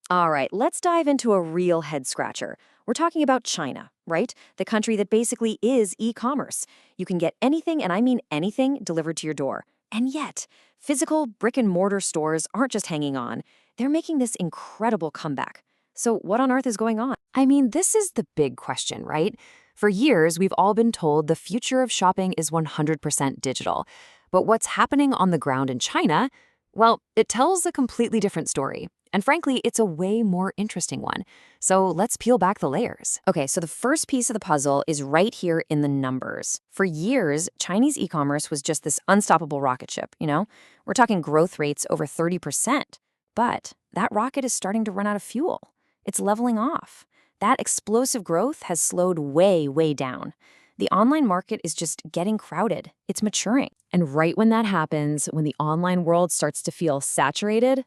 All right, let's dive into a real head scratcher. We're talking about China, right? The country that basically is e-commerce. You can get anything, and I mean anything, delivered to your door. And yet, physical brick and mortar stores aren't just hanging on. They're making this incredible comeback. So what on earth is going on? I mean, this is the big question, right? For years, we've all been told the future of shopping is 100% digital. But what's happening on the ground in China? Well, it tells a completely different story. And frankly, it's a way more interesting one. So let's peel back the layers. Okay, so the first piece of the puzzle is right here in the numbers. For years, Chinese e-commerce was just this unstoppable rocket ship, you know? We're talking growth rates over 30%. But that rocket is starting to run out of fuel. It's leveling off. That explosive growth has slowed way, way down. The online market is just getting crowded. It's maturing. And right when that happens, when the online world starts to feel saturated,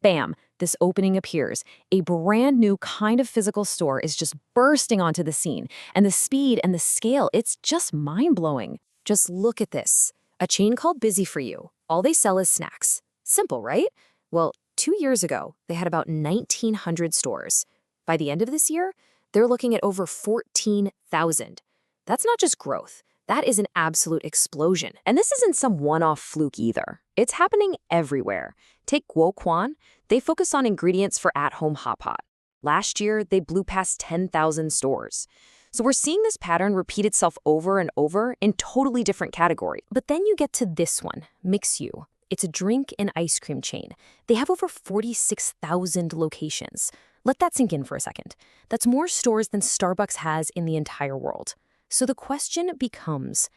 bam, this opening appears. A brand new kind of physical store is just bursting onto the scene. And the speed and the scale, it's just mind-blowing. Just look at this. A chain called Busy For You. All they sell is snacks. Simple, right? Well, 2 years ago, they had about 1,900 stores. By the end of this year, they're looking at over 14,000. That's not just growth. That is an absolute explosion. And this isn't some one-off fluke either. It's happening everywhere. Take Guoquan. They focus on ingredients for at-home hot pot. Last year, they blew past 10,000 stores. So we're seeing this pattern repeat itself over and over in totally different categories. But then you get to this one, Mixu. It's a drink and ice cream chain. They have over 46,000 locations. Let that sink in for a second. That's more stores than Starbucks has in the entire world. So the question becomes,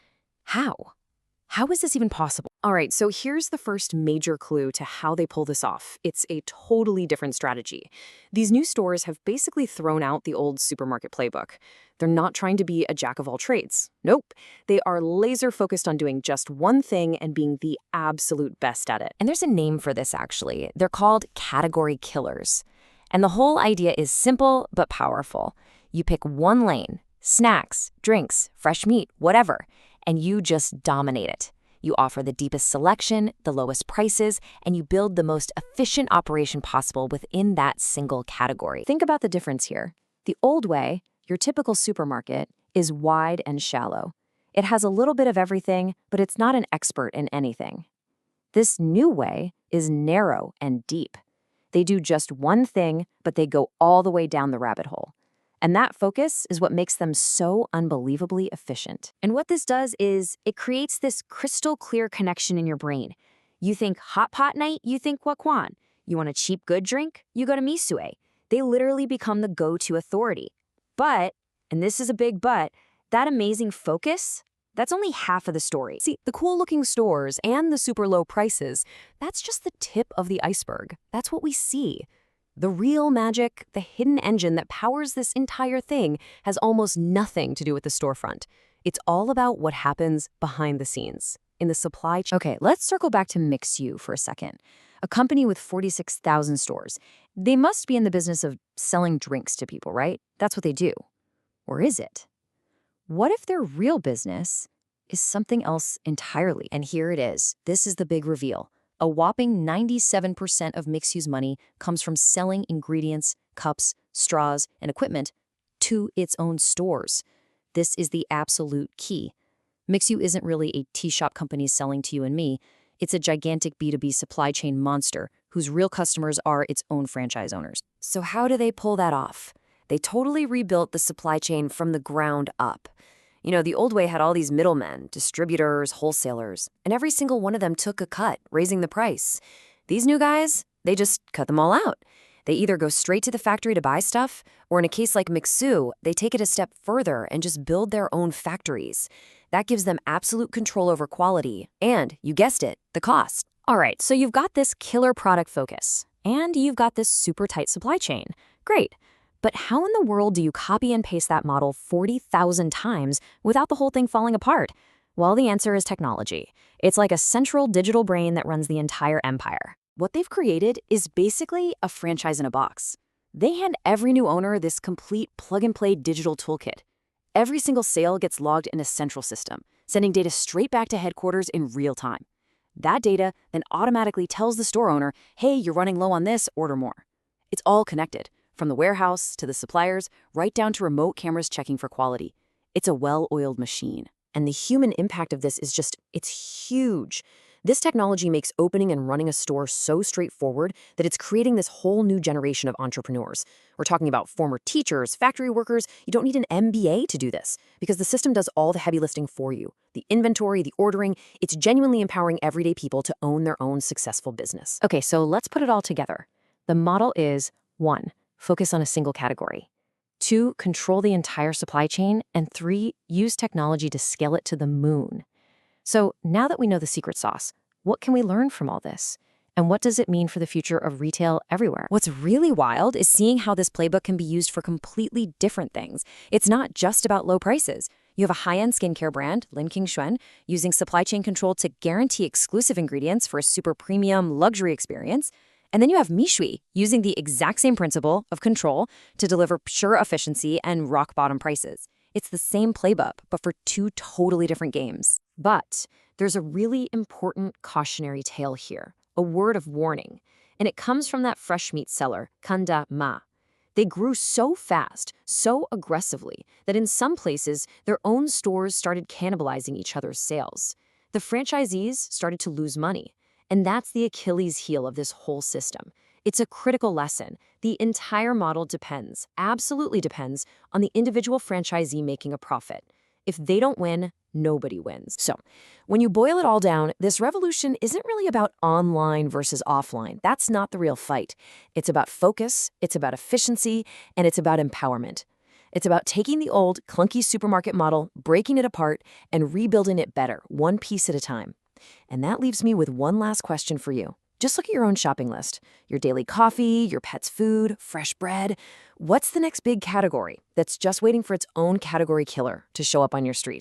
how? How is this even possible? All right, so here's the first major clue to how they pull this off. It's a totally different strategy. These new stores have basically thrown out the old supermarket playbook. They're not trying to be a jack of all trades. Nope. They are laser focused on doing just one thing and being the absolute best at it. And there's a name for this, actually. They're called category killers. And the whole idea is simple but powerful. You pick one lane, snacks, drinks, fresh meat, whatever, and you just dominate it. You offer the deepest selection, the lowest prices, and you build the most efficient operation possible within that single category. Think about the difference here. The old way, your typical supermarket, is wide and shallow. It has a little bit of everything, but it's not an expert in anything. This new way is narrow and deep. They do just one thing, but they go all the way down the rabbit hole. And that focus is what makes them so unbelievably efficient. And what this does is it creates this crystal clear connection in your brain. You think hot pot night, you think Guaquan. You want a cheap good drink, you go to Misue. They literally become the go-to authority. But, and this is a big but, that amazing focus, that's only half of the story. See, the cool-looking stores and the super low prices, that's just the tip of the iceberg. That's what we see. The real magic, the hidden engine that powers this entire thing, has almost nothing to do with the storefront. It's all about what happens behind the scenes, in the supply chain. Okay, let's circle back to Mixu for a second. A company with 46,000 stores. They must be in the business of selling drinks to people, right? That's what they do. Or is it? What if their real business is something else entirely? And here it is. This is the big reveal. A whopping 97% of Mixu's money comes from selling ingredients, cups, straws, and equipment to its own stores. This is the absolute key. Mixu isn't really a tea shop company selling to you and me. It's a gigantic B2B supply chain monster whose real customers are its own franchise owners. So how do they pull that off? They totally rebuilt the supply chain from the ground up. You know, the old way had all these middlemen, distributors, wholesalers, and every single one of them took a cut, raising the price. These new guys, they just cut them all out. They either go straight to the factory to buy stuff, or in a case like Mixu, they take it a step further and just build their own factories. That gives them absolute control over quality and, you guessed it, the cost. All right, so you've got this killer product focus, and you've got this super tight supply chain. Great. But how in the world do you copy and paste that model 40,000 times without the whole thing falling apart? Well, the answer is technology. It's like a central digital brain that runs the entire empire. What they've created is basically a franchise in a box. They hand every new owner this complete plug-and-play digital toolkit. Every single sale gets logged in a central system, sending data straight back to headquarters in real time. That data then automatically tells the store owner, hey, you're running low on this, order more. It's all connected, from the warehouse to the suppliers, right down to remote cameras checking for quality. It's a well-oiled machine. And the human impact of this is it's huge. This technology makes opening and running a store so straightforward that it's creating this whole new generation of entrepreneurs. We're talking about former teachers, factory workers. You don't need an MBA to do this because the system does all the heavy lifting for you. The inventory, the ordering, it's genuinely empowering everyday people to own their own successful business. Okay, so let's put it all together. The model is 1. Focus on a single category. 2. Control the entire supply chain. And 3. Use technology to scale it to the moon. So now that we know the secret sauce, what can we learn from all this? And what does it mean for the future of retail everywhere? What's really wild is seeing how this playbook can be used for completely different things. It's not just about low prices. You have a high-end skincare brand, Lin King Xuan, using supply chain control to guarantee exclusive ingredients for a super premium luxury experience. And then you have Mishui using the exact same principle of control to deliver pure efficiency and rock-bottom prices. It's the same playbook, but for 2 totally different games. But there's a really important cautionary tale here, a word of warning. And it comes from that fresh meat seller, Kanda Ma. They grew so fast, so aggressively, that in some places, their own stores started cannibalizing each other's sales. The franchisees started to lose money. And that's the Achilles heel of this whole system. It's a critical lesson. The entire model depends, absolutely depends, on the individual franchisee making a profit. If they don't win, nobody wins. So, when you boil it all down, this revolution isn't really about online versus offline. That's not the real fight. It's about focus, it's about efficiency, and it's about empowerment. It's about taking the old, clunky supermarket model, breaking it apart, and rebuilding it better, one piece at a time. And that leaves me with one last question for you. Just look at your own shopping list. Your daily coffee, your pet's food, fresh bread. What's the next big category that's just waiting for its own category killer to show up on your street?